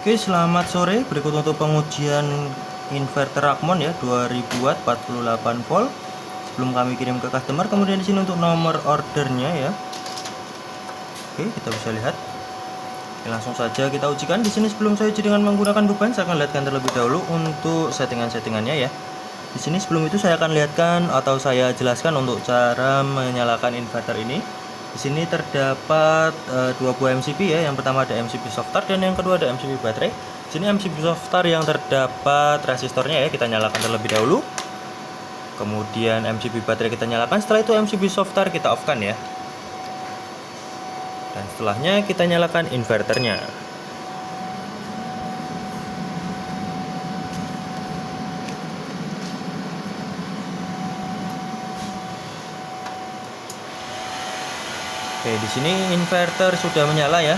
Oke, selamat sore. Berikut untuk pengujian inverter Rakmon ya, 2000 watt 48 volt. Sebelum kami kirim ke customer, kemudian di sini untuk nomor ordernya ya. Oke, kita bisa lihat. Oke, langsung saja kita ujikan. Di sini sebelum saya uji dengan menggunakan beban, saya akan lihatkan terlebih dahulu untuk settingan-settingannya ya. Di sini sebelum itu saya akan lihatkan atau saya jelaskan untuk cara menyalakan inverter ini. Di sini terdapat dua buah MCB ya. Yang pertama ada MCB soft start dan yang kedua ada MCB baterai. Di sini MCB soft start yang terdapat resistornya ya, kita nyalakan terlebih dahulu. Kemudian MCB baterai kita nyalakan. Setelah itu MCB soft start kita off kan ya. Dan setelahnya kita nyalakan inverternya. Oke, di sini inverter sudah menyala ya.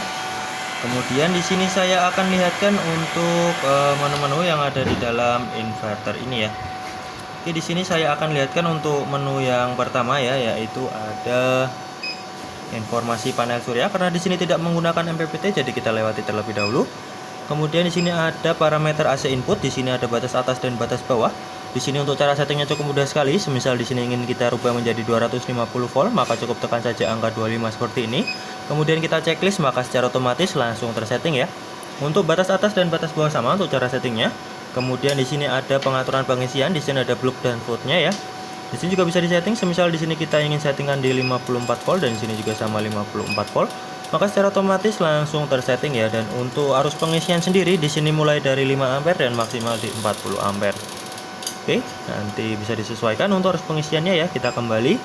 Kemudian di sini saya akan lihatkan untuk menu-menu yang ada di dalam inverter ini ya. Oke, di sini saya akan lihatkan untuk menu yang pertama ya, yaitu ada informasi panel surya. Karena di sini tidak menggunakan MPPT, jadi kita lewati terlebih dahulu. Kemudian di sini ada parameter AC input. Di sini ada batas atas dan batas bawah. Di sini untuk cara settingnya cukup mudah sekali. Semisal di sini ingin kita rubah menjadi 250 volt, maka cukup tekan saja angka 25 seperti ini. Kemudian kita checklist, maka secara otomatis langsung tersetting ya. Untuk batas atas dan batas bawah sama untuk cara settingnya. Kemudian di sini ada pengaturan pengisian. Di sini ada block dan float-nya ya. Di sini juga bisa disetting. Semisal di sini kita ingin settingan di 54 volt dan di sini juga sama 54 volt. Maka secara otomatis langsung tersetting ya. Dan untuk arus pengisian sendiri di sini mulai dari 5 ampere dan maksimal di 40 ampere. Oke, nanti bisa disesuaikan untuk arus pengisiannya ya. Kita kembali.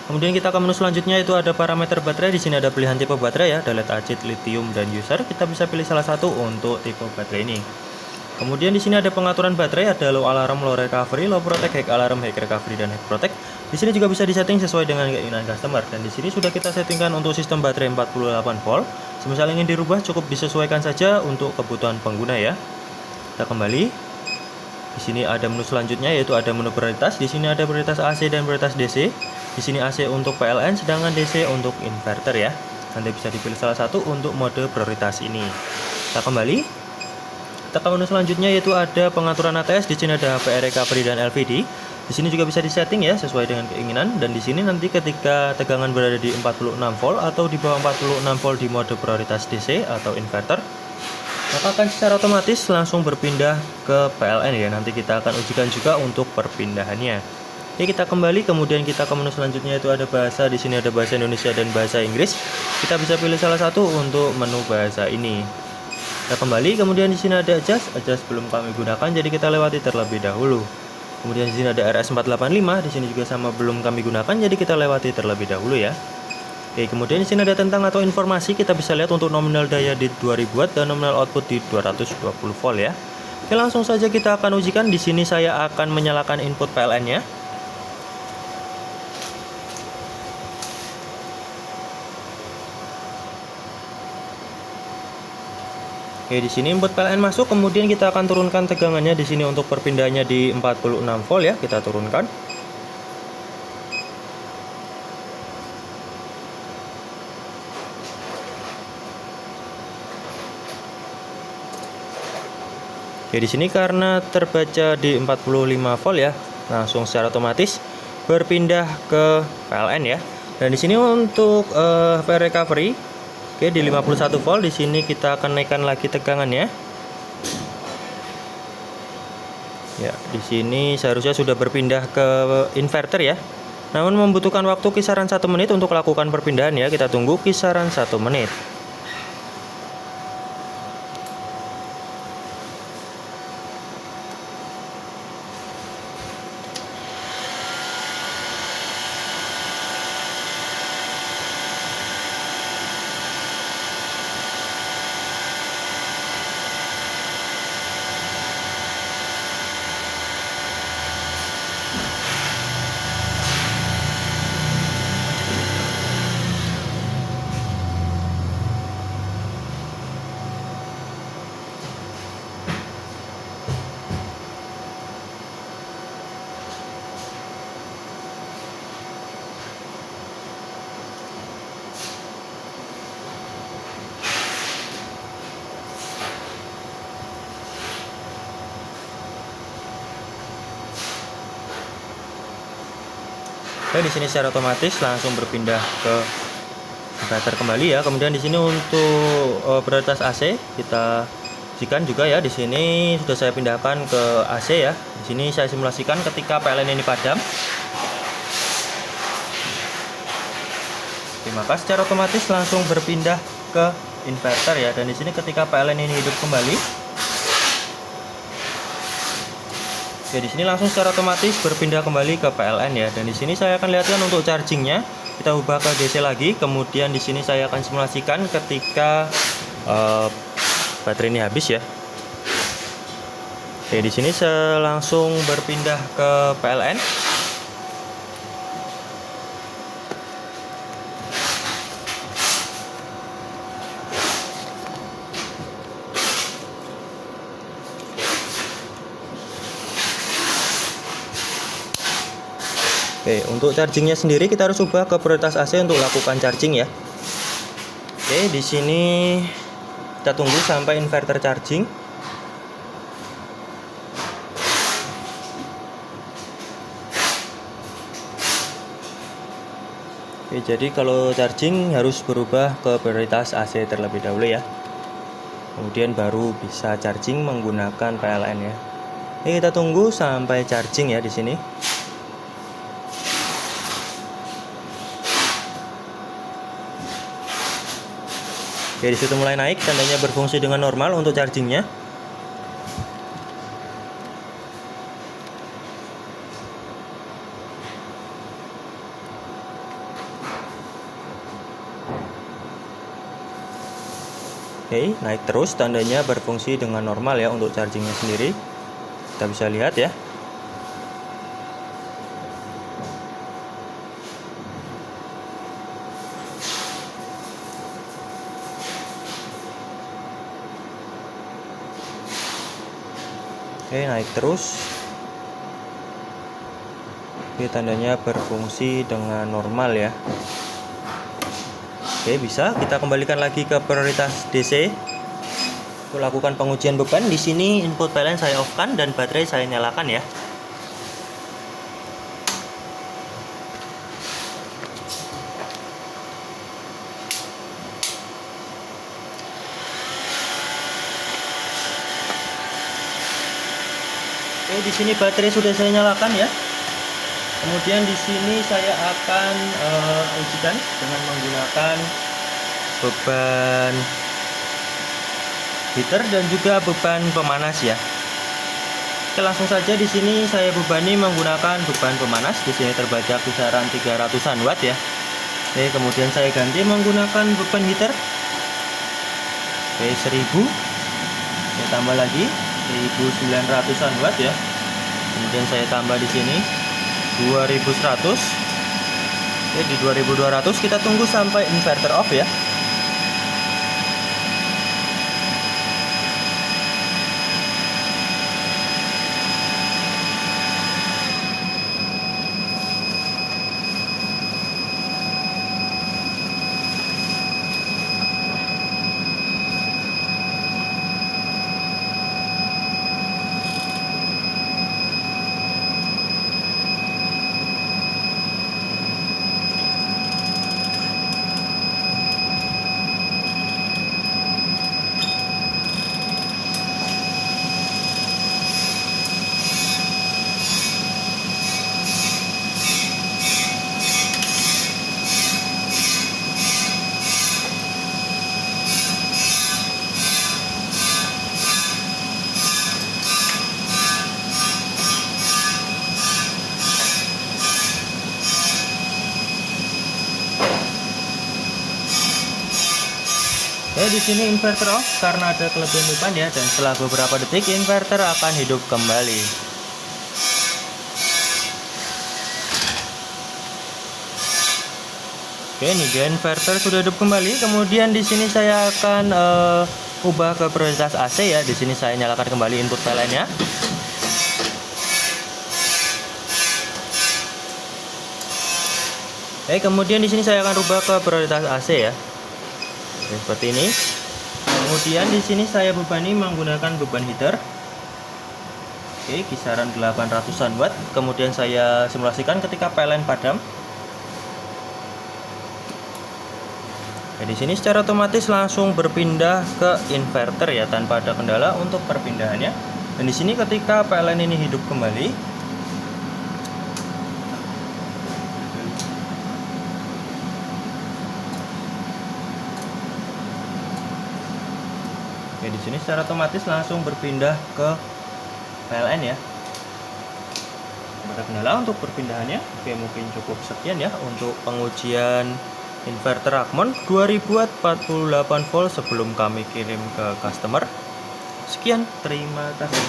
Kemudian kita ke menu selanjutnya, itu ada parameter baterai. Di sini ada pilihan tipe baterai ya, ada lead acid, lithium dan user. Kita bisa pilih salah satu untuk tipe baterai ini. Kemudian di sini ada pengaturan baterai, ada low alarm, low recovery, low protect, high alarm, high recovery dan high protect. Di sini juga bisa disetting sesuai dengan keinginan customer. Dan di sini sudah kita settingkan untuk sistem baterai 48 volt. Semisal ingin dirubah cukup disesuaikan saja untuk kebutuhan pengguna ya. Kita kembali. Di sini ada menu selanjutnya, yaitu ada menu prioritas. Di sini ada prioritas AC dan prioritas DC. Di sini AC untuk PLN, sedangkan DC untuk inverter ya. Nanti bisa dipilih salah satu untuk mode prioritas ini. Kita kembali. Kita ke menu selanjutnya, yaitu ada pengaturan ATS. Di sini ada HPR recovery dan LVD. Di sini juga bisa disetting ya sesuai dengan keinginan. Dan di sini nanti ketika tegangan berada di 46 volt atau di bawah 46 volt di mode prioritas DC atau inverter, maka akan secara otomatis langsung berpindah ke PLN ya. Nanti kita akan ujikan juga untuk perpindahannya. Oke, kita kembali. Kemudian kita ke menu selanjutnya, itu ada bahasa. Di sini ada bahasa Indonesia dan bahasa Inggris. Kita bisa pilih salah satu untuk menu bahasa ini. Kita kembali. Kemudian di sini ada adjust belum kami gunakan, jadi kita lewati terlebih dahulu. Kemudian di sini ada RS485. Di sini juga sama belum kami gunakan, jadi kita lewati terlebih dahulu ya. Oke, kemudian di sini ada tentang atau informasi. Kita bisa lihat untuk nominal daya di 2000 watt dan nominal output di 220 volt ya. Oke, langsung saja kita akan ujikan. Di sini saya akan menyalakan input PLN-nya. Oke, di sini input PLN masuk. Kemudian kita akan turunkan tegangannya di sini untuk perpindahannya di 46 volt ya. Kita turunkan. Ya, di sini karena terbaca di 45 volt ya, langsung secara otomatis berpindah ke PLN ya. Dan di sini untuk HPR recovery, oke, di 51 volt. Di sini kita akan naikkan lagi tegangannya. Ya, di sini seharusnya sudah berpindah ke inverter ya. Namun membutuhkan waktu kisaran 1 menit untuk melakukan perpindahan ya. Kita tunggu kisaran 1 menit. Oke, di sini secara otomatis langsung berpindah ke inverter kembali ya. Kemudian di sini untuk prioritas AC kita saksikan juga ya. Di sini sudah saya pindahkan ke AC ya. Di sini saya simulasikan ketika PLN ini padam. Oke, maka secara otomatis langsung berpindah ke inverter ya. Dan di sini ketika PLN ini hidup kembali, oke, di sini langsung secara otomatis berpindah kembali ke PLN ya. Dan di sini saya akan lihatkan untuk chargingnya. Kita ubah ke DC lagi. Kemudian di sini saya akan simulasikan ketika baterai ini habis ya. Oke, di sini saya langsung berpindah ke PLN. Oke, untuk chargingnya sendiri kita harus ubah ke prioritas AC untuk lakukan charging ya. Oke, di sini kita tunggu sampai inverter charging. Oke, jadi kalau charging harus berubah ke prioritas AC terlebih dahulu ya. Kemudian baru bisa charging menggunakan PLN ya. Oke, kita tunggu sampai charging ya di sini. Oke, disitu mulai naik, tandanya berfungsi dengan normal untuk chargingnya. Oke, naik terus, tandanya berfungsi dengan normal ya untuk chargingnya sendiri. Kita bisa lihat ya. Oke, naik terus. Oke, tandanya berfungsi dengan normal ya. Oke, bisa kita kembalikan lagi ke prioritas DC. Untuk lakukan pengujian beban, di sini input PLN saya off-kan dan baterai saya nyalakan ya. Oke, di sini baterai sudah saya nyalakan ya. Kemudian di sini saya akan ujikan dengan menggunakan beban heater dan juga beban pemanas ya. Oke, langsung saja di sini saya bebani menggunakan beban pemanas. Di sini terbaca kisaran 300-an watt ya. Oke, kemudian saya ganti menggunakan beban heater. Oke, 1000. Saya tambah lagi 1900-an watt ya. Kemudian saya tambah di sini 2100. Oke, di 2200 kita tunggu sampai inverter off ya. Di sini inverter off karena ada kelebihan beban ya, dan setelah beberapa detik inverter akan hidup kembali. Oke, ini dia inverter sudah hidup kembali. Kemudian di sini saya akan ubah ke prioritas AC ya. Di sini saya nyalakan kembali input PLN-nya. Oke, kemudian di sini saya akan ubah ke prioritas AC ya. Oke, seperti ini. Kemudian di sini saya bebani menggunakan beban heater. Oke, kisaran 800-an watt. Kemudian saya simulasikan ketika PLN padam. Di sini secara otomatis langsung berpindah ke inverter ya, tanpa ada kendala untuk perpindahannya. Dan di sini ketika PLN ini hidup kembali, di sini secara otomatis langsung berpindah ke PLN ya. Ada kendala untuk perpindahannya. Oke, mungkin cukup sekian ya untuk pengujian inverter Akmon 2000 watt 48 volt sebelum kami kirim ke customer. Sekian, terima kasih.